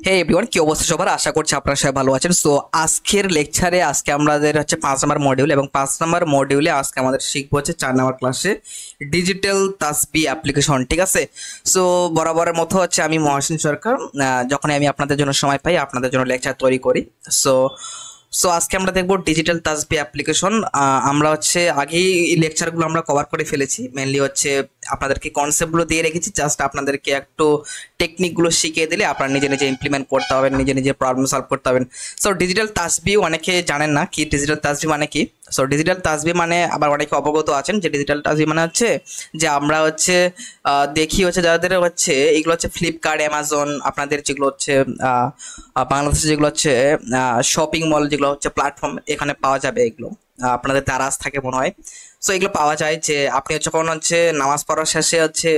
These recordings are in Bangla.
হে এভরিওয়ান, কি অবস্থা সবার? আশা করছি আপনারা সবাই ভালো আছেন। সো আজকের লেকচারে আজকে আমাদের হচ্ছে 5 নম্বর মডিউল, এবং 5 নম্বর মডিউলে আজকে আমাদের শিখবো হচ্ছে 4 নম্বর ক্লাসে ডিজিটাল তাসবি অ্যাপ্লিকেশন। ঠিক আছে। সো বরাবরের মতো হচ্ছে আমি মহাসিন সরকার, যখনই আমি আপনাদের জন্য সময় পাই আপনাদের জন্য লেকচার তৈরি করি। সো সো আজকে আমরা দেখবো ডিজিটাল তাসবি অ্যাপ্লিকেশন। আমরা হচ্ছে আগেই এই লেকচারগুলো আমরা কভার করে ফেলেছি। মেনলি হচ্ছে আপনাদেরকে কনসেপ্টগুলো দিয়ে রেখেছি, জাস্ট আপনাদেরকে একটু টেকনিকগুলো শিখিয়ে দিলে আপনারা নিজে নিজে ইমপ্লিমেন্ট করতে হবেন, নিজে নিজে প্রবলেম সলভ করতে হবেন। সো ডিজিটাল তাসবি অনেকে জানেন না কি ডিজিটাল তাসবি মানে কি। সো ডিজিটাল তাসবি মানে, আবার অনেকে অবগত আছেন যে ডিজিটাল তাসবি মানে হচ্ছে যে আমরা হচ্ছে দেখি হচ্ছে যাদের হচ্ছে এগুলো হচ্ছে ফ্লিপকার্ট, অ্যামাজন, আপনাদের যেগুলো হচ্ছে বাংলাদেশে যেগুলো হচ্ছে শপিং মল, যেগুলো হচ্ছে প্ল্যাটফর্ম, এখানে পাওয়া যাবে এগুলো। আপনাদের দারাজ থাকে মনে হয়। সো এগুলো পাওয়া যায় যে আপনি যখন হচ্ছে নামাজ পড়ার শেষে হচ্ছে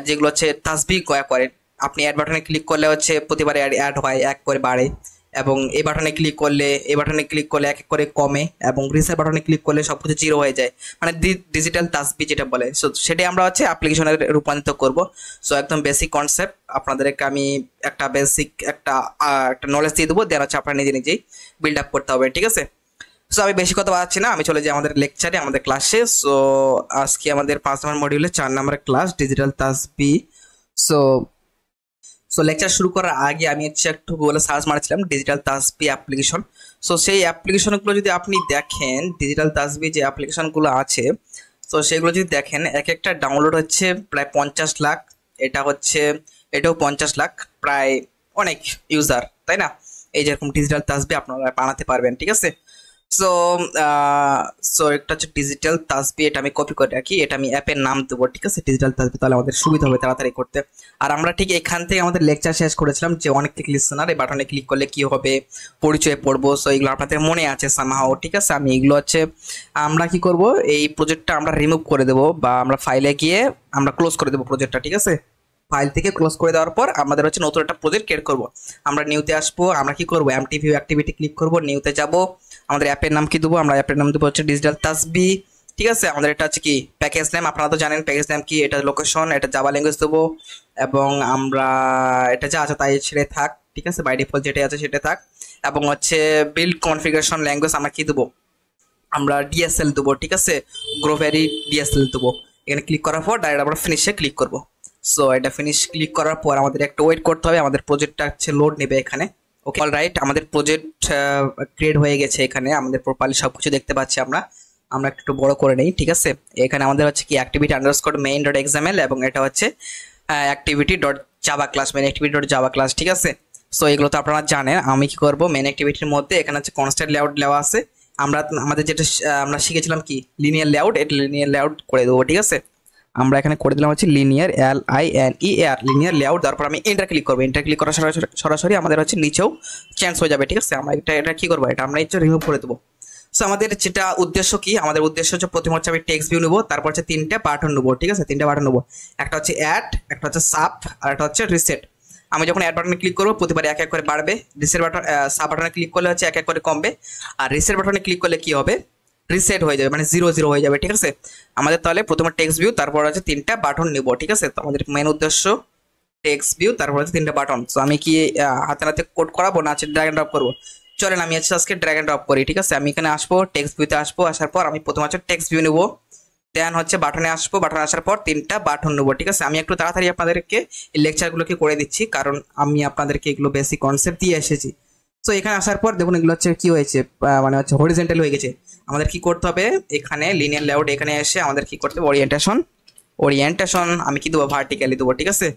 যেগুলো হচ্ছে তাসবিহ করেন, আপনি অ্যাড বাটনে ক্লিক করলে হচ্ছে প্রতিবারে অ্যাড হয়, এক করে বাড়ে। এবং এই বাটনে ক্লিক করলে এক এক করে কমে, এবং রিসেট বাটনে ক্লিক করলে সব কিছু জিরো হয়ে যায়। মানে ডিজিটাল তাসবিহ যেটা বলে, সো সেটাই আমরা হচ্ছে অ্যাপ্লিকেশনে রূপান্তরিত করব। সো একদম বেসিক কনসেপ্ট আপনাদেরকে আমি একটা বেসিক একটা নলেজ দিয়ে দেবো, দেন হচ্ছে আপনারা নিজে নিজেই বিল্ড আপ করতে হবে। ঠিক আছে। সো আমি বেশি কথা বাড়াচ্ছি না, আমি চলে যাই আমাদের লেকচারে, আমাদের ক্লাসে। সো আজকে আমাদের 5 নম্বর মডিউলে 4 নম্বরের ক্লাস ডিজিটাল তাসবি। সো সো লেকচার শুরু করার আগে আমি হচ্ছে একটু গুগলে সার্চ মারছিলাম ডিজিটাল তাসবি অ্যাপ্লিকেশন। সো সেই অ্যাপ্লিকেশনগুলো যদি আপনি দেখেন, ডিজিটাল তাসবি যে অ্যাপ্লিকেশনগুলো আছে, তো সেগুলো যদি দেখেন, এক একটা ডাউনলোড হচ্ছে প্রায় 50 লাখ। এটা হচ্ছে, এটাও 50 লাখ, প্রায় অনেক ইউজার, তাই না? এই যেরকম ডিজিটাল তাসবি আপনারা বানাতে পারবেন। ঠিক আছে। সো সো একটা হচ্ছে ডিজিটাল তাসবি, এটা আমি কপি করে রাখি, এটা আমি অ্যাপের নাম দেবো। ঠিক আছে, ডিজিটাল তাসবি, তাহলে আমাদের সুবিধা হবে তাড়াতাড়ি করতে। আর আমরা ঠিক এখান থেকে আমাদের লেকচার শেষ করেছিলাম যে অনেক ক্লিক লিসেনার, এই বাটনে ক্লিক করলে কি হবে, পরিচয় পড়বো। সো এগুলো আপনাদের মনে আছে সামহাও। ঠিক আছে, আমি এগুলো হচ্ছে আমরা কি করব, এই প্রজেক্টটা আমরা রিমুভ করে দেবো, বা আমরা ফাইলে গিয়ে আমরা ক্লোজ করে দেবো প্রজেক্টটা। ঠিক আছে, ফাইল থেকে ক্লোজ করে দেওয়ার পর আমাদের হচ্ছে নতুন একটা প্রজেক্ট ক্রিয়েট করব। আমরা নিউতে আসবো, আমরা কি করব, এমটিভিউ অ্যাক্টিভিটি ক্লিক করব, নিউতে যাব, আমাদের অ্যাপের নাম কি দেবো, আমরা অ্যাপের নাম দেবো হচ্ছে ডিজিটাল তাসবি। ঠিক আছে, আমাদের এটা হচ্ছে কি প্যাকেজ নেম, আপনারা তো জানেন প্যাকেজ নেম কি, এটা লোকেশন, এটা জাভা ল্যাঙ্গুয়েজ দেবো, এবং আমরা এটা যা আছে তাই ছেড়ে থাক। ঠিক আছে, বাই ডিফল্ট যেটা আছে সেটা থাক। এবং হচ্ছে বিল্ড কনফিগারেশন ল্যাঙ্গুয়েজ আমরা কি দেবো, আমরা ডিএসএল দেবো। ঠিক আছে, গ্রোভেরি ডিএসএল দেবো। এখানে ক্লিক করার পর ডাইরেক্ট আমরা ফিনিশে ক্লিক করব। সো এটা ফিনিশ ক্লিক করার পর আমাদের একটা ওয়েট করতে হবে, আমাদের প্রজেক্টটা হচ্ছে লোড নেবে এখানে। ওকে, অলরাইট, আমাদের প্রজেক্ট ক্রিয়েট হয়ে গেছে। এখানে আমাদের প্রপারলি সব কিছু দেখতে পাচ্ছি আমরা। আমরা একটু বড় করে নেই। ঠিক আছে, এখানে আমাদের হচ্ছে কি অ্যাক্টিভিটি আন্ডারস্কোর মেইন ডট এক্সামএল, এবং এটা হচ্ছে activity dot Java class, main activity dot Java class. ঠিক আছে। সো এগুলো তো আপনারা জানেন। আমি কি করব, মেইন অ্যাক্টিভিটির মধ্যে এখানে হচ্ছে কনস্ট্যান্ট লেআউট দেওয়া আছে। আমরা আমাদের যেটা আমরা শিখেছিলাম কি লিনিয়ার লেআউট, এটা লিনিয়ার লেআউট করে দেবো। ঠিক আছে, আমরা এখানে করে দিলাম হচ্ছে লিনিয়ার, LINEAR, লিনিয়ার লেআউট। তারপর আমি এন্টার ক্লিক করবো। এন্টার ক্লিক করার সরাসরি আমাদের হচ্ছে নিচেও চেঞ্জ হয়ে যাবে। ঠিক আছে, আমরা এটা কি করবো, এটা আমরা হচ্ছে রিমুভ করে দেবো। সো আমাদের যেটা উদ্দেশ্য কি, আমাদের উদ্দেশ্য হচ্ছে প্রথম হচ্ছে আমি টেক্সট ভিউ নেবো, তারপর হচ্ছে 3টে বাটন নেবো। ঠিক আছে, 3টে বাটন নেবো, একটা হচ্ছে অ্যাড, একটা হচ্ছে সাব, আর একটা হচ্ছে রিসেট। আমি যখন অ্যাড বাটনে ক্লিক করবো প্রতিবারে এক এক করে বাড়বে, রিসেট বাটন সাব বাটনে ক্লিক করলে হচ্ছে এক এক করে কমবে, আর রিসেট বাটনে ক্লিক করলে কি হবে, রিসেট হয়ে যাবে, মানে 0 0 হয়ে যাবে। ঠিক আছে, আমাদের তাহলে প্রথমে টেক্সট ভিউ, তারপর হচ্ছে 3টা বাটন নিব। ঠিক আছে, তো আমাদের মেন উদ্দেশ্য টেক্সট ভিউ, তারপর হচ্ছে 3টা বাটন। তো আমি কি হাতে হাতে কোড করাবো না হচ্ছে ড্র্যাগ এন্ড ড্রপ করবো? চলেন আমি হচ্ছে আজকে ড্র্যাগ এন্ড ড্রপ করি। ঠিক আছে, আমি এখানে আসবো, টেক্সট ভিউতে আসবো, আসার পর আমি প্রথম হচ্ছে টেক্সট ভিউ নেবো, দেন হচ্ছে বাটনে আসবো, বাটনে আসার পর 3টা বাটন নেবো। ঠিক আছে, আমি একটু তাড়াতাড়ি আপনাদেরকে এই লেকচারগুলোকে করে দিচ্ছি, কারণ আমি আপনাদেরকে এগুলো বেসিক কনসেপ্ট দিয়ে এসেছি। তো এখানে আসার পর দেখুন এগুলো হচ্ছে কি হয়েছে, মানে হচ্ছে হরিজেন্টাল হয়ে গেছে। আমাদের কি করতে হবে, এখানে লিনিয়ার লেআউট, এখানে এসে আমাদের কি করতে হবে, ওরিয়েন্টেশন আমি কি দেবো, ভার্টিক্যালি দেবো। ঠিক আছে,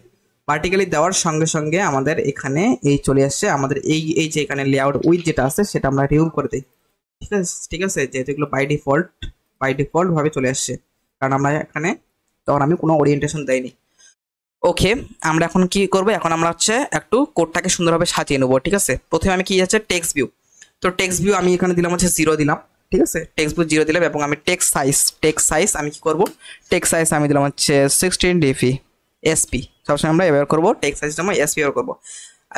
ভার্টিক্যালি দেওয়ার সঙ্গে সঙ্গে আমাদের এখানে এই চলে আসছে, আমাদের এই এই যে এখানে লেআউট উইথ যেটা আছে সেটা আমরা রিমুভ করে দিই। ঠিক আছে, ঠিক আছে, যেহেতু এগুলো বাই ডিফল্ট ভাবে চলে আসছে, কারণ আমরা এখানে তখন আমি কোনো ওরিয়েন্টেশন দেইনি। ওকে, আমরা এখন কি করব, এখন আমরা হচ্ছে একটু কোডটাকে সুন্দরভাবে সাজিয়ে নেবো। ঠিক আছে, প্রথমে আমি কি আছে টেক্সট ভিউ, তো টেক্সট ভিউ আমি এখানে দিলাম হচ্ছে 0 দিলাম। ঠিক আছে, টেক্সট ভিউ 0 দিলাম, এবং আমি টেক্সট সাইজ আমি কি করব, টেক্সট সাইজ আমি দিলাম হচ্ছে 16 dp SP। সবসময় আমরা ব্যবহার করবো টেক্সট সাইজ সময় SP ব্যবহার করবো।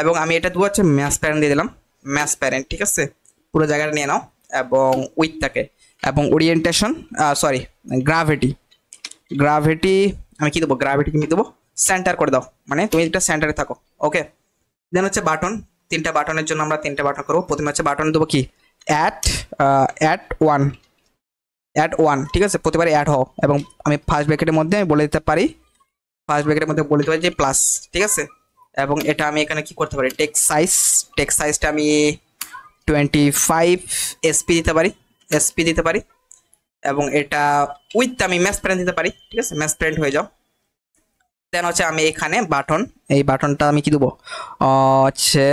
এবং আমি এটা দেবো হচ্ছে ম্যাথ প্যারেন্ট দিয়ে দিলাম, ম্যাথ প্যারেন্ট। ঠিক আছে, পুরো জায়গাটা নিয়ে নাও, এবং উইথটাকে, এবং ওরিয়েন্টেশন সরি গ্রাভিটি আমি কি দেবো, গ্রাভিটি কি দেবো, সেন্টার করে দাও, মানে তুমি একটা সেন্টারে থাকো। ওকে, দেন হচ্ছে বাটন, তিনটা বাটনের জন্য আমরা তিনটা বাটন করবো। প্রথমে হচ্ছে বাটন দেবো কি অ্যাট অ্যাট ওয়ান, ঠিক আছে, প্রতিবারে অ্যাড হও। এবং আমি ফার্স্ট ব্র্যাকেটের মধ্যে আমি বলে দিতে পারি, যে প্লাস, ঠিক আছে। এবং এটা আমি এখানে কি করতে পারি, টেক্সট সাইজটা আমি 25 এসপি দিতে পারি। এবং এটা উইথ আমি ম্যাচ প্যারেন্ট দিতে পারি, ঠিক আছে, ম্যাচ প্যারেন্ট হয়ে যাও। দেন হচ্ছে আমি এখানে বাটন, এই বাটনটা আমি কি দেবো হচ্ছে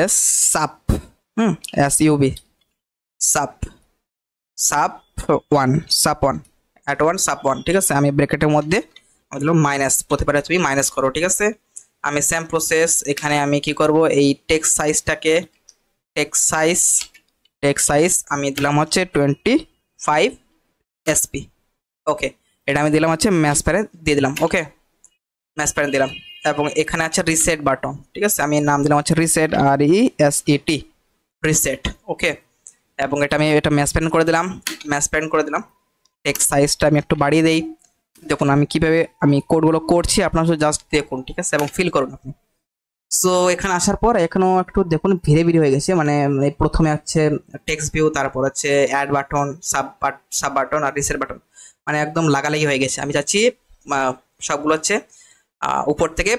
সাপ, SUB, সাপ সাপ সাপ ওয়ান সাপ ওয়ান, ঠিক আছে। আমি ব্র্যাকেটের মধ্যে আমি দিলাম মাইনাস, প্রতিবারে তুমি মাইনাস করো, ঠিক আছে। আমি সেম প্রসেস এখানে আমি কি করব, এই টেক্সট সাইজ আমি দিলাম হচ্ছে 25 SP, ওকে। এটা আমি দিলাম হচ্ছে ম্যাচ প্যারেন্ট দিয়ে দিলাম, ওকে, ম্যাচ প্যারেন্ট দিলাম। এবং এখানে আছে রিসেট বাটন, ঠিক আছে, আমি নাম দিলাম হচ্ছে রিসেট, RESET, রিসেট, ওকে। এবং এটা ম্যাচ প্যারেন্ট করে দিলাম। টেক্সট সাইজটা আমি একটু বাড়িয়ে দেই। দেখুন আমি কিভাবে আমি কোডগুলো করছি, আপনারা জাস্ট দেখুন, ঠিক আছে, এবং ফিল করুন আপনি। সো এখানে আসার পর এখানেও একটু দেখুন ভিড়ে হয়ে গেছে, মানে প্রথমে হচ্ছে টেক্সট ভিউ, তারপর হচ্ছে অ্যাড বাটন, সাব বাটন আর রিসেট বাটন, মানে একদম লাগালাগি হয়ে গেছে। আমি চাচ্ছি সবগুলো হচ্ছে উপর থেকে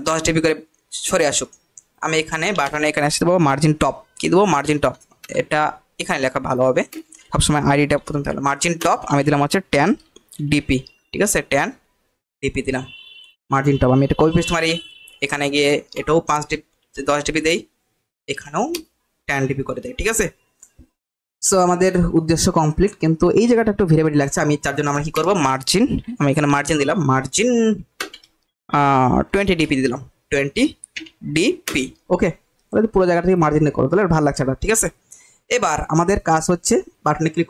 10 ডিবি করে সরে আসুক। আমি এখানে বাটনে এখানে আসতে দেবো মার্জিন টপ, কি দেবো মার্জিন টপ, এটা এখানে লেখা ভালো হবে সবসময়, আইডিটা প্রথম তাহলে মার্জিন টপ আমি দিলাম হচ্ছে 10 ডিপি, ঠিক আছে, 10 ডিপি দিলাম মার্জিন টপ। আমি এটা কপি পেস্ট মারি, এখানে গিয়ে এটাও 10 ডিবি দেই, এখানেও 10 ডিবি করে দেয়, ঠিক আছে। সো আমাদের উদ্দেশ্য কমপ্লিট, কিন্তু এই জায়গাটা একটু ভেরি লাগছে। আমি তার জন্য আমরা কি করবো, মার্জিন, আমি এখানে মার্জিন দিলাম, মার্জিন 20 ডিপি দিলাম, 20 ডিপি, ওকে। পুরো জায়গা থেকে মার্জিন করো, তাহলে ভালো লাগছে না, ঠিক আছে। এবার আমাদের কাজ হচ্ছে বাটনে ক্লিক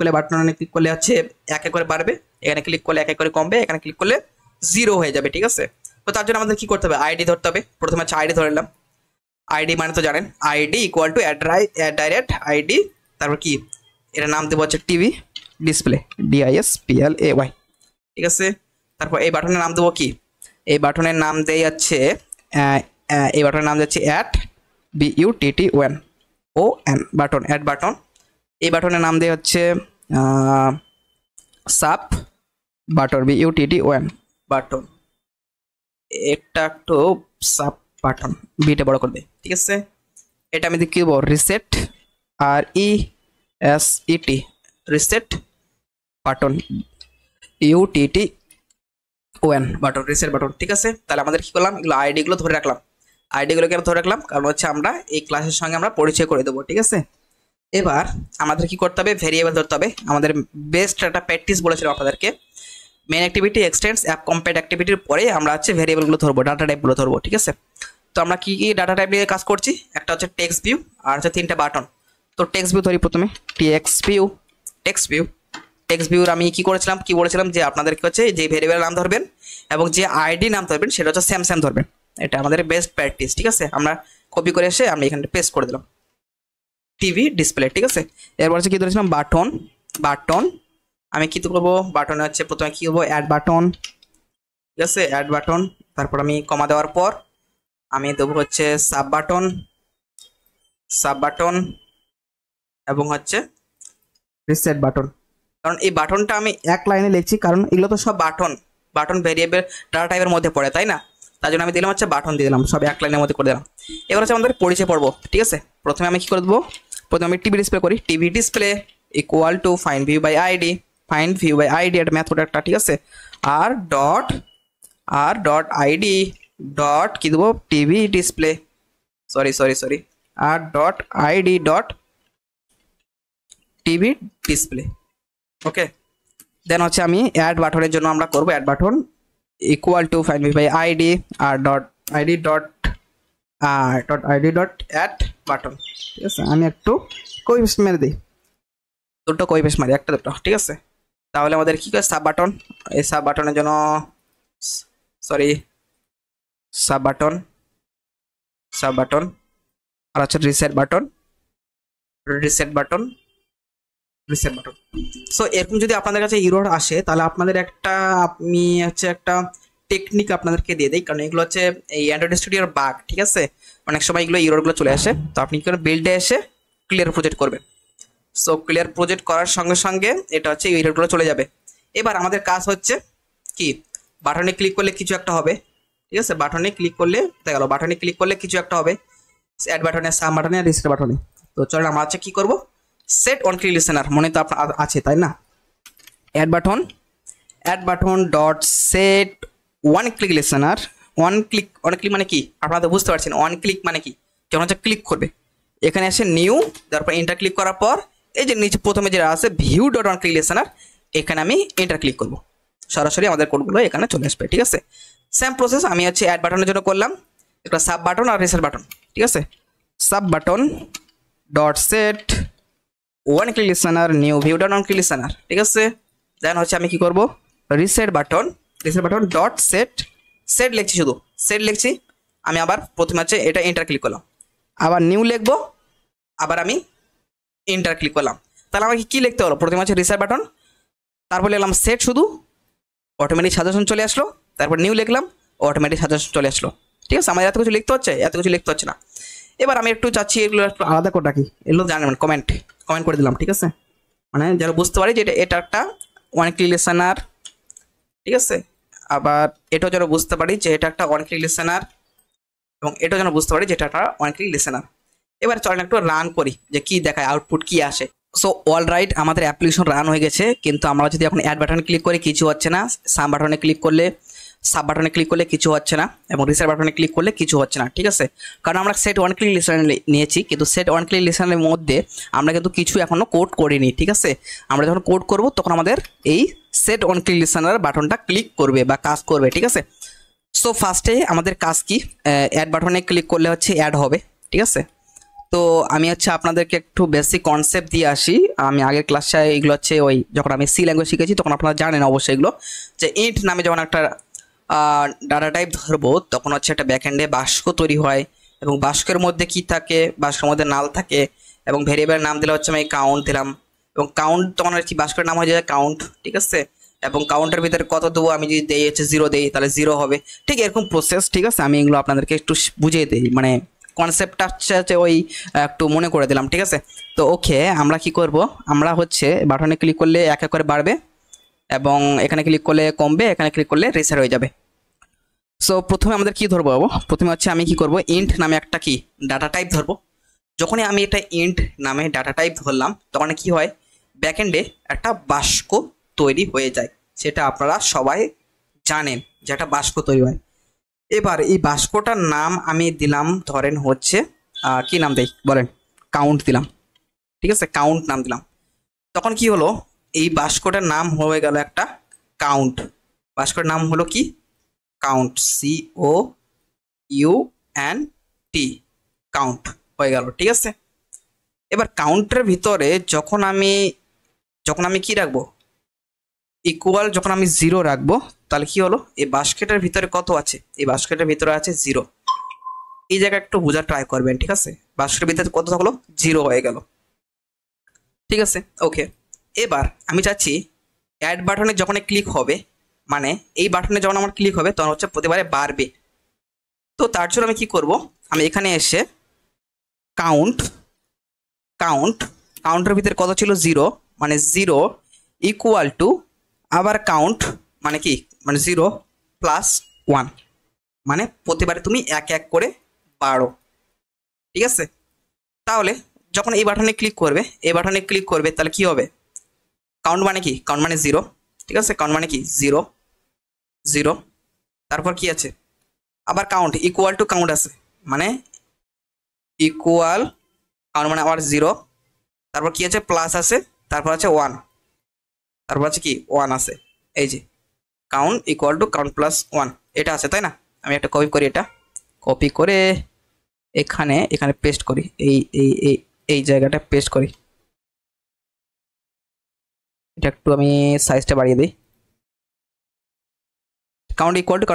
করলে হচ্ছে এক এক করে বাড়বে, এখানে ক্লিক করলে এক এক করে কমবে, এখানে ক্লিক করলে 0 হয়ে যাবে, ঠিক আছে। তো তার জন্য আমাদের কি করতে হবে, আইডি ধরতে হবে। প্রথমে হচ্ছে আইডি ধরে নিলাম, আইডি মানে তো জানেন, ID equal to direct ID, তারপর কি এটা নাম দেবো হচ্ছে টিভি ডিসপ্লে, DISPLAY, ঠিক আছে। তারপর এই বাটনের নাম দেবো কি, এই বাটনের নাম দেই হচ্ছে add BUTTON button, add button. এই বাটনের নাম দেয় হচ্ছে সাব বাটন, BUTTON বাটন, এটা একটু সাব বাটন, বিটা বড় করবে, ঠিক আছে। এটা আমি কি বলবো, reset, RESET, reset button, UTTON button, reset button, ঠিক আছে। তাহলে আমাদের কি করলাম, এগুলো আইডিগুলো ধরে রাখলাম। কেন ধরে রাখলাম, কারণ হচ্ছে আমরা এই ক্লাসের সঙ্গে আমরা পরিচয় করে দেবো, ঠিক আছে। এবার আমাদের কি করতে হবে, ভেরিয়েবল ধরতে হবে। আমাদের বেস্ট একটা প্র্যাকটিস বলেছিলাম আপনাদেরকে, মেন অ্যাক্টিভিটি, এক্সটেন্স, অ্যাপ কম্পেট অ্যাক্টিভিটির পরে আমরা হচ্ছে ভেরিয়েবলগুলো ধরবো, ডাটা টাইপগুলো ধরবো, ঠিক আছে। তো আমরা কি কি ডাটা টাইপ নিয়ে কাজ করছি, একটা হচ্ছে টেক্সট ভিউ, আর হচ্ছে 3টা বাটন। তো টেক্সট ভিউ ধরি প্রথমে, টেক্সট ভিউর আমি কি বলেছিলাম যে আপনাদের কি হচ্ছে যে ভেরিয়েবল নাম ধরবেন এবং যে আইডি নাম ধরবেন সেটা হচ্ছে সেম ধরবেন। এটা আমাদের বেস্ট প্র্যাকটিস, ঠিক আছে। আমরা কপি করে এসে আমি এখানে পেস্ট করে দিলাম টিভি ডিসপ্লে, ঠিক আছে। এরপর হচ্ছে কি ধরেছিলাম বাটন, আমি কি করবো, বাটনে হচ্ছে প্রথমে কি করবো, অ্যাড বাটন, ঠিক আছে, অ্যাড বাটন। তারপর আমি কমা দেওয়ার পর আমি দেবো হচ্ছে সাব বাটন এবং হচ্ছে রিসেট বাটন। কারণ এই বাটনটা আমি এক লাইনে লিখছি, কারণ এগুলো তো সব বাটন ভেরিয়েবল ডাটা টাইপের মধ্যে পড়ে, তাই না। তার জন্য আমি দিলাম হচ্ছে বাটন দিয়ে দিলাম, সব এক লাইনের মধ্যে করে দিলাম। এবার হচ্ছে আমাদের পরিচয় পড়বো, ঠিক আছে। প্রথমে আমি কি করে দেবো, প্রথমে আমি টিভি ডিসপ্লে করি, TV display equal to find view by ID, একটা মেথড একটা, ঠিক আছে। আর ডট আইডি ডট কি দেবো, TV display, sorry R dot ID dot TV display, okay. Then হচ্ছে আমি অ্যাড বাটনের জন্য আমরা করবো add button equal to find view by ID R dot ID dot add button, ঠিক আছে। আমি একটু কপি পেস্ট মেরে দিই, দুটো কপি পেস্ট মারি, একটা দুটো, ঠিক আছে। তাহলে আমাদের কি করে সাব বাটন, এই সাব বাটনের জন্য সাব বাটন আর হচ্ছে রিসেট বাটন। সো এরকম যদি আপনাদের কাছে ইরর আসে, তাহলে আপনাদের আমি হচ্ছে একটা টেকনিক আপনাদেরকে দিয়ে দিই, কারণ এগুলো হচ্ছে এই অ্যান্ড্রয়েড স্টুডিওর বাগ, ঠিক আছে। অনেক সময় এগুলো ইররগুলো চলে আসে, তো আপনি কি করে বিল্ডে এসে ক্লিয়ার প্রজেক্ট করবেন। সো ক্লিয়ার প্রজেক্ট করার সঙ্গে সঙ্গে এটা হচ্ছে ইররগুলো চলে যাবে। এবার আমাদের কাজ হচ্ছে কি, বাটনে ক্লিক করলে কিছু একটা হবে, ঠিক আছে। বাটনে ক্লিক করলে দেখা গেল, বাটনে ক্লিক করলে কিছু একটা হবে, অ্যাড বাটনে, সাব বাটনে আর রিসেট বাটনে। তো চলেন আমরা হচ্ছে কি করব, সেট অন ক্লিক লিসেনার মনে তো আপনার আছে তাই না। Add button dot set on click listener. On click মানে কি আপনারা তো বুঝতে পারছেন, ওয়ান ক্লিক মানে কি, যখন হচ্ছে ক্লিক করবে এখানে এসে নিউ, তারপর এন্টার ক্লিক করার পর এই যে নিচে প্রথমে যেটা আছে view dot one click listener, এখানে আমি এন্টার ক্লিক করব, সরাসরি আমাদের কোডগুলো এখানে চলে আসবে, ঠিক আছে। সেম প্রসেস আমি হচ্ছে অ্যাড বাটনের জন্য করলাম, একটা সাব বাটন আর রিসেট বাটন, ঠিক আছে। Sub button dot set on click listener new view dot one click listener, ঠিক আছে। দেন হচ্ছে আমি কি করব, রিসেট বাটন ডট সেট লিখছি, শুধু সেট লিখছি আমি। আবার প্রথমে হচ্ছে এটা এন্টার ক্লিক করলাম, আবার নিউ লিখবো, আবার আমি এন্টার ক্লিক করলাম। তাহলে আমাকে কি লিখতে হলো, প্রথমে হচ্ছে রিসেট বাটন, তারপর লিখলাম সেট, শুধু অটোমেটিক সাজেশন চলে আসলো, তারপর নিউ লিখলাম, অটোমেটিক সাজেশন চলে আসলো, ঠিক আছে। আমার এত কিছু লিখতে হচ্ছে না। এবার আমি একটু চাচ্ছি এগুলো একটু আলাদা করে রাখি, এগুলো জানেন, কমেন্ট করে দিলাম, ঠিক আছে। মানে যারা বুঝতে পারি যে এটা একটা ওয়ান ক্লিক লিসেনার, ঠিক আছে। আবার এটাও যেন বুঝতে পারি যে এটা একটা ওয়ান ক্লিক লিসেনার, এবং এটাও যেন বুঝতে পারি যে এটা একটা ওয়ান ক্লিক লিসেনার। এবার চলেন একটু রান করি যে কি দেখায়, আউটপুট কি আসে। সো অল রাইট, আমাদের অ্যাপ্লিকেশন রান হয়ে গেছে, কিন্তু আমরা যদি এখন অ্যাড বাটনে ক্লিক করি কিছু হচ্ছে না, সাব বাটনে ক্লিক করলে কিছু হচ্ছে না, এবং রিসেট বাটনে ক্লিক করলে কিছু হচ্ছে না, ঠিক আছে। কারণ আমরা সেট ওয়ান ক্লিক লিসেনার নিয়েছি, কিন্তু সেট ওয়ান ক্লিক লিসেনারের মধ্যে আমরা কিন্তু কিছু এখনো কোড করিনি, ঠিক আছে। আমরা যখন কোড করব তখন আমাদের এই সেট ওয়ান ক্লিক লিসেনার বাটনটা ক্লিক করবে বা কাজ করবে, ঠিক আছে। সো ফার্স্টে আমাদের কাজ কি, অ্যাড বাটনে ক্লিক করলে হচ্ছে অ্যাড হবে, ঠিক আছে। তো আমি হচ্ছে আপনাদেরকে একটু বেসিক কনসেপ্ট দিয়ে আসি। আমি আগের ক্লাসে এগুলো হচ্ছে ওই যখন আমি সি ল্যাঙ্গুয়েজ শিখেছি তখন আপনারা জানেন অবশ্যই এগুলো, যে ইন্ট নামে যখন একটা ডাটা টাইপ ধরবো তখন হচ্ছে একটা ব্যাকএন্ডে বাক্স তৈরি হয়, এবং বাক্সের মধ্যে কি থাকে, বাক্সের মধ্যে নাল থাকে, এবং ভেরিয়েবলের নাম দিলে হচ্ছে আমি কাউন্ট দিলাম, এবং কাউন্ট তখন হচ্ছে বাক্সের নাম হয়ে যায় কাউন্ট, ঠিক আছে। এবং কাউন্টের ভিতরে কত দেবো, আমি যদি দেই হচ্ছে জিরো দেই তাহলে জিরো হবে, ঠিক এরকম প্রসেস, ঠিক আছে। আমি এগুলো আপনাদেরকে একটু বুঝিয়ে দিই, মানে কনসেপ্টটা হচ্ছে ওই একটু মনে করে দিলাম, ঠিক আছে। তো ওকে, আমরা কি করব, আমরা হচ্ছে বাটনে ক্লিক করলে এক এক করে বাড়বে, এবং এখানে ক্লিক করলে কমবে, এখানে ক্লিক করলে রিসেট হয়ে যাবে। সো প্রথমে আমাদের কি ধরবো, প্রথমে হচ্ছে আমি কি করব, ইন্ট নামে একটা কি ডাটা টাইপ ধরবো। যখনই আমি এটা ইন্ট নামে ডাটা টাইপ ধরলাম তখন কি হয়, ব্যাকএন্ডে একটা বাক্স তৈরি হয়ে যায়, সেটা আপনারা সবাই জানেন যে একটা বাক্স তৈরি হয়। এবার এই বাক্সটার নাম আমি দিলাম, ধরেন হচ্ছে কি নাম দেই বলেন, কাউন্ট দিলাম, ঠিক আছে, কাউন্ট নাম দিলাম। তখন কি হলো, এই বাক্সটার নাম হয়ে গেল একটা কাউন্ট, বাক্সটার নাম হলো কি কাউন্ট, COUNT, কাউন্ট হয়ে গেল, ঠিক আছে। এবার কাউন্টের ভিতরে যখন আমি কি রাখবো, ইকুয়াল, যখন আমি জিরো রাখবো তাহলে কি হলো, এই বাস্কেটের ভিতরে কত আছে, এই বাস্কেটের ভিতরে আছে জিরো। এই জায়গায় একটু বোঝার ট্রাই করবেন, ঠিক আছে। বাস্কেটের ভিতরে কত থাকলো, জিরো হয়ে গেল, ঠিক আছে। ওকে, এবার আমি চাচ্ছি অ্যাড বাটনে যখন ক্লিক হবে, মানে এই বাটনে যখন আমার ক্লিক হবে তখন হচ্ছে প্রতিবারে বাড়বে। তো তার জন্য আমি কি করব, আমি এখানে এসে কাউন্টের ভিতরে কত ছিল, জিরো, মানে জিরো ইকুয়াল টু, আবার কাউন্ট মানে কি, মানে 0+1, মানে প্রতিবারে তুমি এক এক করে বাড়ো, ঠিক আছে। তাহলে যখন এই বাটনে ক্লিক করবে তাহলে কি হবে, কাউন্ট মানে কি, কাউন্ট মানে জিরো, ঠিক আছে, কাউন্ট মানে কি জিরো, তারপর কি আছে, আবার কাউন্ট ইকুয়াল টু কাউন্ট আছে, মানে ইকুয়াল কাউন্ট মানে আবার জিরো, তারপর কি আছে প্লাস আছে, তারপর আছে 1, তারপর আছে কি 1 আছে, এই যে count equal to count plus 1 এটা আছে, তাই না। আমি একটা কপি করি, এটা কপি করে এখানে পেস্ট করি, এই জায়গাটা পেস্ট করি, এটা একটু আমি সাইজটা বাড়িয়ে দিই। Count equal to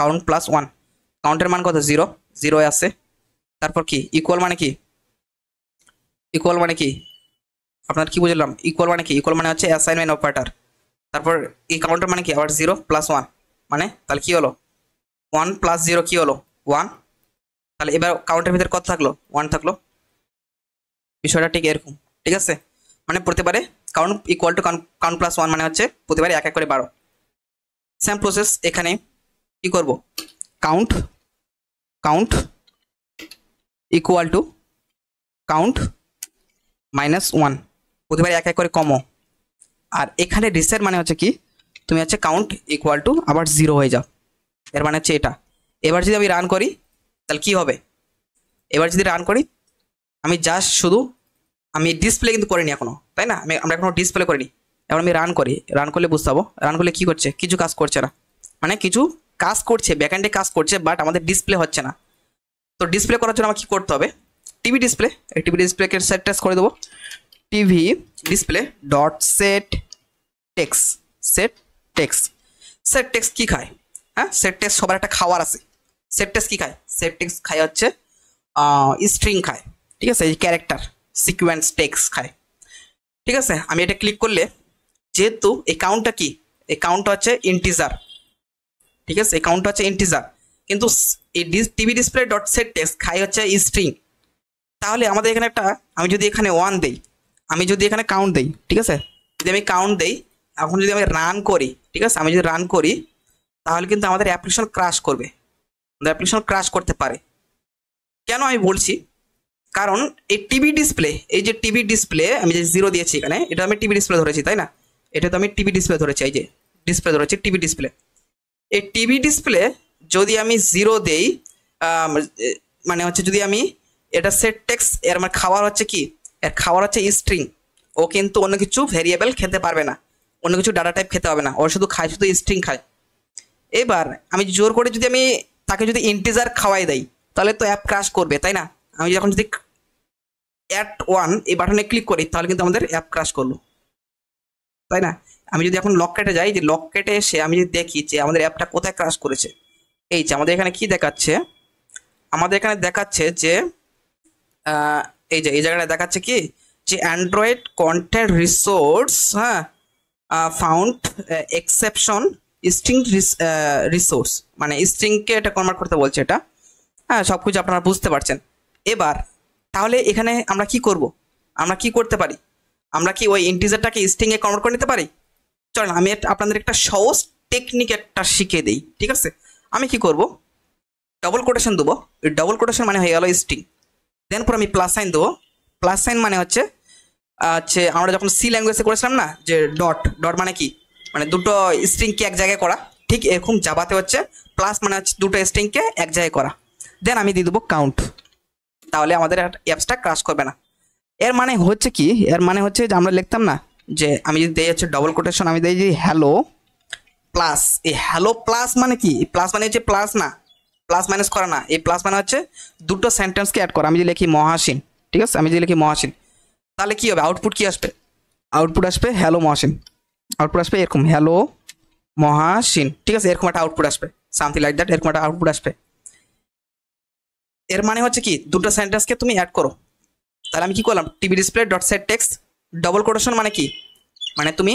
count plus 1, কাউন্টের মান কত, জিরো আছে। তারপর কি ইকুয়াল মানে কি আপনার কি বুঝলাম, ইকুয়াল মানে কি, ইকুয়াল মানে হচ্ছে অ্যাসাইনমেন্ট অপারেটর। তারপর এই কাউন্টার মানে কি, আবার 0+1 মানে তাহলে কি হলো 1 প্লাস 0 কি হলো 1। তাহলে এবার কাউন্টের ভিতরে কত থাকলো 1 থাকলো। বিষয়টা ঠিক এরকম, ঠিক আছে। মানে প্রতিবারে count equal to count plus 1 মানে হচ্ছে প্রতিবারে এক এক করে 12। সেম প্রসেস এখানে কি করব, count count equal to count minus 1, প্রতিবারে এক এক করে কমো। আর এখানে রিসেট মানে হচ্ছে কি, তুমি হচ্ছে কাউন্ট ইকুয়াল টু আবার 0 হয়ে যাও, এর মানে হচ্ছে এটা। এবার যদি আমি রান করি তাহলে কি হবে, এবার যদি রান করি আমি জাস্ট শুধু আমি ডিসপ্লে কিন্তু করিনি এখনো, তাই না, আমরা এখনো ডিসপ্লে করিনি। এবার আমি রান করি, রান করলে বুঝতে পারবো রান করলে কি করছে, কিছু কাজ করছে না, মানে কিছু কাজ করছে ব্যাকএন্ডে কাজ করছে, বাট আমাদের ডিসপ্লে হচ্ছে না। তো ডিসপ্লে করার জন্য আমার কি করতে হবে, টিভি ডিসপ্লে, এই টিভি ডিসপ্লেকে সেট টেক্সট করে দেবো, TV display dot set text, set text. Set text কি খায়, হ্যাঁ সেট টেক্সট সবার একটা খাওয়ার আছে। সেট টেক্সট কি খায়, সেট টেক্সট খায় হচ্ছে স্ট্রিং খায়, ঠিক আছে, এই ক্যারেক্টার সিকোয়েন্স টেক্সট খায়, ঠিক আছে। আমি এটা ক্লিক করলে যেহেতু এই কাউন্টটা কি, এই কাউন্টটা হচ্ছে ইন্টিজার, ঠিক আছে, এই কাউন্টটা হচ্ছে ইন্টিজার, কিন্তু এই TV display dot set text খায় হচ্ছে স্ট্রিং। তাহলে আমাদের এখানে একটা, আমি যদি এখানে 1 দেই, আমি যদি এখানে কাউন্ট দেই, ঠিক আছে, যদি আমি কাউন্ট দেই, এখন যদি আমি রান করি, ঠিক আছে, আমি যদি রান করি তাহলে কিন্তু আমাদের অ্যাপ্লিকেশন ক্রাশ করবে, আমাদের অ্যাপ্লিকেশন ক্রাশ করতে পারে। কেন আমি বলছি, কারণ এই টিভি ডিসপ্লে, এই যে টিভি ডিসপ্লে আমি যে 0 দিয়েছি এখানে, এটা আমি টিভি ডিসপ্লে ধরেছি, তাই না, এটা তো আমি টিভি ডিসপ্লে ধরেছি, এই যে ডিসপ্লে ধরেছি টিভি ডিসপ্লে। এই টিভি ডিসপ্লে যদি আমি 0 দেই, মানে হচ্ছে যদি আমি এটা সেট টেক্সট, এর আমার খাওয়ার হচ্ছে কি, এর খাওয়ার হচ্ছে স্ট্রিং, ও কিন্তু অন্য কিছু ভেরিয়েবল খেতে পারবে না, অন্য কিছু ডাটা টাইপ খেতে হবে না, ও শুধু খায়, শুধু স্ট্রিং খায়। এবার আমি জোর করে যদি আমি তাকে যদি ইন্টিজার খাওয়াই দেই তাহলে তো অ্যাপ ক্রাশ করবে, তাই না। আমি যখন যদি অ্যাট 1 এই বাটনে ক্লিক করি তাহলে কিন্তু আমাদের অ্যাপ ক্রাশ করলো, তাই না। আমি যদি এখন লক কেটে যাই, যে লক কেটে এসে আমি যদি দেখি যে আমাদের অ্যাপটা কোথায় ক্রাশ করেছে, এই যে আমাদের এখানে কি দেখাচ্ছে, আমাদের এখানে দেখাচ্ছে যে এই যে এই জায়গাটা দেখাচ্ছে কি, যে অ্যান্ড্রয়েড কন্টেন্ট রিসোর্স, হ্যাঁ ফাউন্ড এক্সেপশন স্ট্রিং রিসোর্স, মানে স্ট্রিংকে এটা কনভার্ট করতে বলছে এটা, হ্যাঁ সব কিছু আপনারা বুঝতে পারছেন। এবার তাহলে এখানে আমরা কি করব, আমরা কি করতে পারি, আমরা কি ওই ইন্টিজারটাকে স্ট্রিংয়ে কনভার্ট করে নিতে পারি। চলেন আমি আপনাদের একটা সহজ টেকনিক একটা শিখিয়ে দিই, ঠিক আছে। আমি কি করব, ডবল কোটেশন দেবো, এই ডবল কোটেশন মানে হয়ে গেল স্ট্রিং, দেন পর আমি প্লাস সাইন দেবো, প্লাস সাইন মানে হচ্ছে আমরা যখন সি ল্যাঙ্গুয়েজে করেছিলাম না, যে ডট ডট মানে কি, মানে দুটো স্ট্রিংকে এক জায়গায় করা, ঠিক এরকম জাভাতে হচ্ছে প্লাস মানে হচ্ছে দুটো স্ট্রিংকে এক জায়গায় করা। দেন আমি দিয়ে দেবো কাউন্ট, তাহলে আমাদের অ্যাপসটা ক্রাশ করবে না। এর মানে হচ্ছে কি, এর মানে হচ্ছে যে আমরা লিখতাম না, যে আমি যদি দিই হচ্ছে ডবল কোটেশন, আমি দিই যে হ্যালো প্লাস, এই হ্যালো প্লাস মানে কি, প্লাস মানে হচ্ছে প্লাস না, প্লাস মাইনাস করা না, এই প্লাস মানে হচ্ছে দুটো সেন্টেন্সকে অ্যাড করা। আমি যদি লিখি মহাসিন, ঠিক আছে, আমি যদি লিখি মহাসিন, তাহলে কি হবে, আউটপুট কি আসবে, আউটপুট আসবে হ্যালো মহাসিন, আউটপুট আসবে এরকম হ্যালো মহাসিন, ঠিক আছে, এরকম একটা আউটপুট আসবে, সামথিং লাইক দ্যাট, এরকম একটা আউটপুট আসবে। এর মানে হচ্ছে কি, দুটো সেন্টেন্সকে তুমি অ্যাড করো। তাহলে আমি কি করলাম, TV display dot set text double quotation মানে কি, মানে তুমি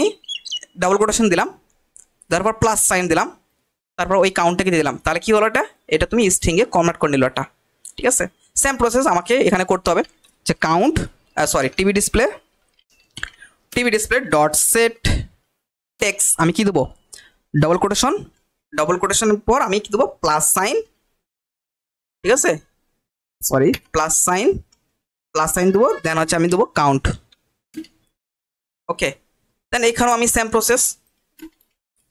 ডবল কোটেশন দিলাম, তারপর প্লাস সাইন দিলাম, তারপর ওই কাউন্টটাকে দিয়ে দিলাম, তাহলে কি হলো, এটা এটা তুমি স্ট্রিংয়ে কনভার্ট করে নিল এটা, ঠিক আছে। সেম প্রসেস আমাকে এখানে করতে হবে, যে count sorry TV display dot set text, আমি কি দেবো ডবল কোটেশন, ডবল কোটেশনের পর আমি কি দেবো প্লাস সাইন, ঠিক আছে, সরি প্লাস সাইন দেবো, দেন হচ্ছে আমি দেবো কাউন্ট, ওকে। দেন এখানেও আমি same process,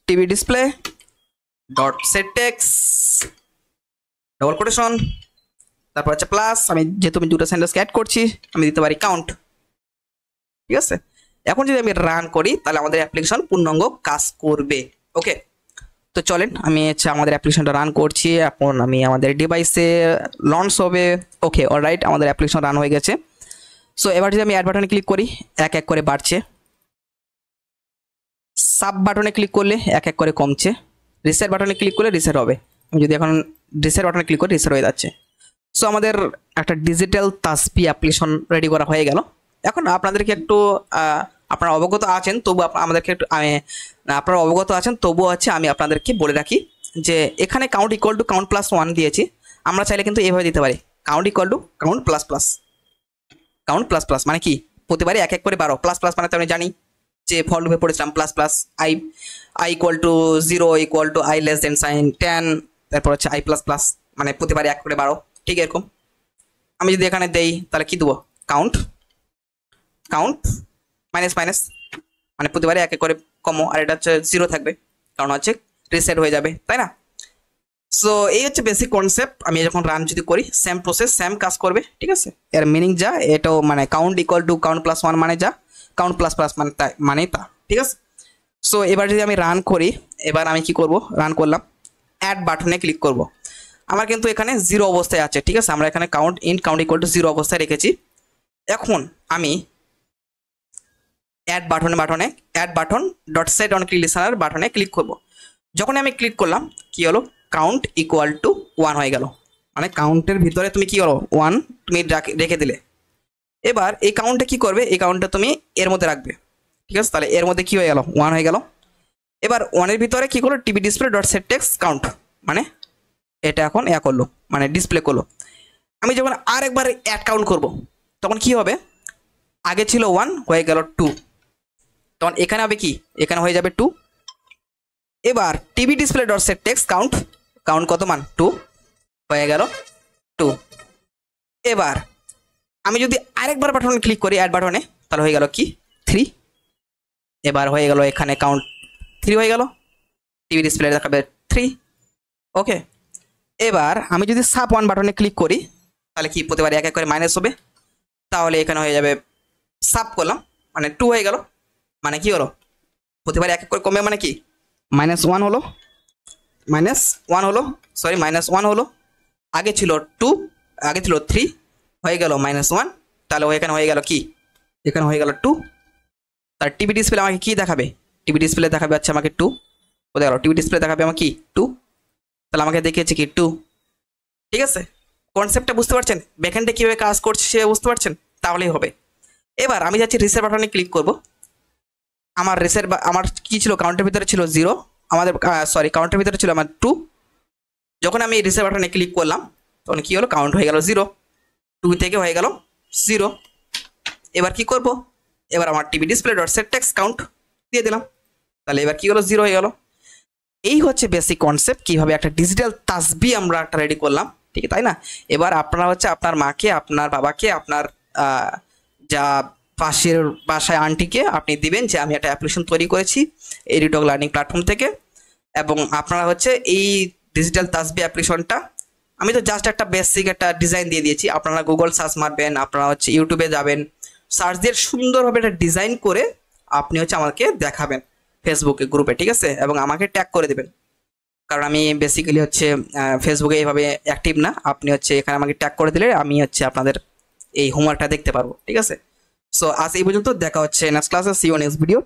TV display dot set text double quotation, তারপর হচ্ছে প্লাস, আমি যেহেতু আমি দুটো সেন্টেন্সকে অ্যাড করছি আমি দিতে পারি কাউন্ট, ঠিক আছে। এখন যদি আমি রান করি তাহলে আমাদের অ্যাপ্লিকেশন পূর্ণাঙ্গ কাজ করবে, ওকে। তো চলেন আমি হচ্ছে আমাদের অ্যাপ্লিকেশনটা রান করছি, এখন আমি আমাদের ডিভাইসে লঞ্চ হবে, ওকে অলরাইট আমাদের অ্যাপ্লিকেশন রান হয়ে গেছে। সো এবার যদি আমি অ্যাড বাটনে ক্লিক করি এক এক করে বাড়ছে, সাব বাটনে ক্লিক করলে এক এক করে কমছে, রিসেট বাটনে ক্লিক করলে রিসেট হবে, আমি যদি এখন রিসেট বাটনে ক্লিক করি রিসেট হয়ে যাচ্ছে। সো আমাদের একটা ডিজিটাল তাসবি অ্যাপ্লিকেশন রেডি করা হয়ে গেল। এখন আপনাদেরকে একটু আপনারা অবগত আছেন, তবু আমাদেরকে একটু আপনারা অবগত আছেন, তবুও হচ্ছে আমি আপনাদেরকে বলে রাখি যে এখানে count equal to count plus 1 দিয়েছি, আমরা চাইলে কিন্তু এভাবে দিতে পারি count equal to count plus plus, count plus plus মানে কি প্রতিবারই এক এক করে 12, প্লাস প্লাস মানে তো আমি জানি যে ফর লুপে পড়েছিলাম plus plus I I equal to 0 equal to I less than sign 10, তারপর হচ্ছে আই প্লাস প্লাস মানে প্রতিবারই এক করে 12, ঠিক এরকম। আমি যদি এখানে দেই তাহলে কি দেবো কাউন্ট কাউন্ট মাইনাস মাইনাস মানে প্রতিবারই এক এক করে কমো, আর এটা হচ্ছে 0 থাকবে কারণ হচ্ছে রিসেট হয়ে যাবে, তাই না? সো এই হচ্ছে বেসিক কনসেপ্ট। আমি যখন রান যদি করি সেম প্রসেস সেম কাজ করবে, ঠিক আছে। এর মিনিং যা, এটাও মানে count equal to count plus 1 মানে যা, কাউন্ট প্লাস প্লাস মানে তাই মানে তা, ঠিক আছে। সো এবার যদি আমি রান করি, এবার আমি কি করব, রান করলাম, অ্যাড বাটনে ক্লিক করব। আমার কিন্তু এখানে 0 অবস্থায় আছে, ঠিক আছে। আমরা এখানে কাউন্ট ইকুয়াল টু 0 অবস্থায় রেখেছি। এখন আমি add button dot set on click listener বাটনে ক্লিক করব। যখন আমি ক্লিক করলাম কি হলো, কাউন্ট ইকুয়াল টু 1 হয়ে গেল, মানে কাউন্টের ভিতরে তুমি কি করো 1 তুমি রেখে দিলে। এবার এই কাউন্টটা কি করবে, এই কাউন্টটা তুমি এর মধ্যে রাখবে, ঠিক আছে। তাহলে এর মধ্যে কি হয়ে গেল 1 হয়ে গেল। এবার 1 এর ভিতরে কি করলো, TV display dot set text count, মানে এটা এখন করলো মানে ডিসপ্লে করলো। আমি যখন আর একবার অ্যাড কাউন্ট করব তখন কি হবে, আগে ছিল 1 হয়ে গেল 2, তখন এখানে হবে কি, এখানে হয়ে যাবে 2। এবার TV display dot set text count, count কত মান 2 হয়ে গেল 2। এবার আমি যদি আরেকবার বাটনে ক্লিক করি অ্যাড বাটনে, তাহলে হয়ে গেল কি 3। এবার হয়ে গেল এখানে কাউন্ট 3 হয়ে গেল, টিভি ডিসপ্লে দেখাবে 3, ওকে। এবার আমি যদি সাব 1 বাটনে ক্লিক করি তাহলে কি প্রতিবার এক এক করে মাইনাস হবে, তাহলে এখানে হয়ে যাবে সাব করলাম মানে 2 হয়ে গেল, মানে কি হলো প্রতিবার এক এক করে কমবে মানে কি -1 হলো, -1 হলো। আগে ছিল 2, আগে ছিল 3 হয়ে গেল -1, তাহলে এখানে হয়ে গেল কি, এখানে হয়ে গেল 2। তার টিভি ডিসপ্লে আমাকে কি দেখাবে, টিভি ডিসপ্লে দেখাবে আচ্ছা আমাকে 2, কোথায় গেল টিভি ডিসপ্লে দেখাবে আমাকে কি 2, তাহলে আমাকে দেখিয়েছে কি 2, ঠিক আছে। কনসেপ্টটা বুঝতে পারছেন, ব্যাকএন্ডে কীভাবে কাজ করছে সে বুঝতে পারছেন, তাহলেই হবে। এবার আমি যাচ্ছি রিসেট বাটনে ক্লিক করব। আমার কি ছিল, কাউন্টের ভিতরে ছিল 0, আমাদের কাউন্টের ভিতরে ছিল আমার 2। যখন আমি রিসেট বাটনে ক্লিক করলাম তখন কি হলো, কাউন্ট হয়ে গেল 0, 2 থেকে হয়ে গেল 0। এবার কি করব, এবার আমার TV display dot set text count দিয়ে দিলাম, তাহলে এবার কি হলো 0 হয়ে গেল। এই হচ্ছে বেসিক কনসেপ্ট, কিভাবে একটা ডিজিটাল তাসবিহ আমরা একটা রেডি করলাম, ঠিক তাই না। এবার আপনারা হচ্ছে আপনার মাকে, আপনার বাবাকে, আপনার যা পাশের বাসায় আন্টিকে আপনি দিবেন যে আমি একটা অ্যাপ্লিকেশন তৈরি করেছি এডুটক লার্নিং প্ল্যাটফর্ম থেকে, এবং আপনারা হচ্ছে এই ডিজিটাল তাসবিহ অ্যাপ্লিকেশনটা, আমি তো জাস্ট একটা বেসিক একটা ডিজাইন দিয়ে দিয়েছি, আপনারা গুগল সার্চ মারবেন, আপনারা হচ্ছে ইউটিউবে যাবেন, সার্চ দিয়ে সুন্দরভাবে একটা ডিজাইন করে আপনি হচ্ছে আমাকে দেখাবেন ফেসবুকে গ্রুপে, ঠিক আছে, এবং আমাকে ট্যাগ করে দেবেন, কারণ আমি বেসিক্যালি হচ্ছে ফেসবুকে এইভাবে অ্যাক্টিভ না। আপনি হচ্ছে এখানে আমাকে ট্যাগ করে দিলে আমি হচ্ছে আপনাদের এই হোমওয়ার্কটা দেখতে পারবো, ঠিক আছে। সো আজ এই পর্যন্ত, দেখা হচ্ছে নেক্সট ক্লাসে, সি ইউ নেক্সট ভিডিও।